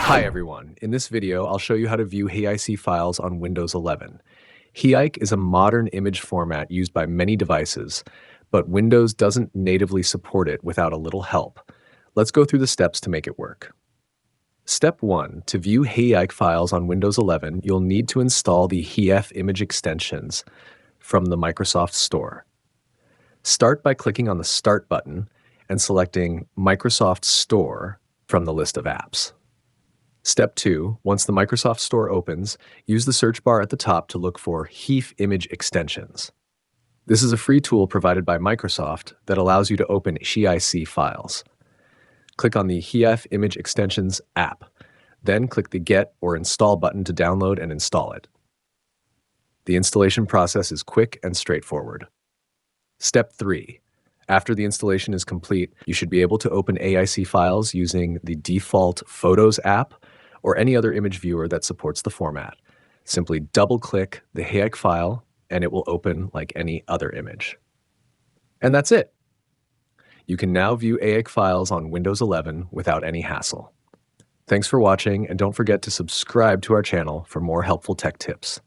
Hi everyone. In this video, I'll show you how to view HEIC files on Windows 11. HEIC is a modern image format used by many devices, but Windows doesn't natively support it without a little help. Let's go through the steps to make it work. Step 1. To view HEIC files on Windows 11, you'll need to install the HEIC image extensions from the Microsoft Store. Start by clicking on the Start button and selecting Microsoft Store from the list of apps. Step 2. Once the Microsoft Store opens, use the search bar at the top to look for HEIC image extensions. This is a free tool provided by Microsoft that allows you to open HEIC files. Click on the HEIC image extensions app, then click the Get or Install button to download and install it. The installation process is quick and straightforward. Step 3. After the installation is complete, you should be able to open HEIC files using the default Photos app or any other image viewer that supports the format. Simply double-click the HEIC file and it will open like any other image. And that's it. You can now view HEIC files on Windows 11 without any hassle. Thanks for watching, and don't forget to subscribe to our channel for more helpful tech tips.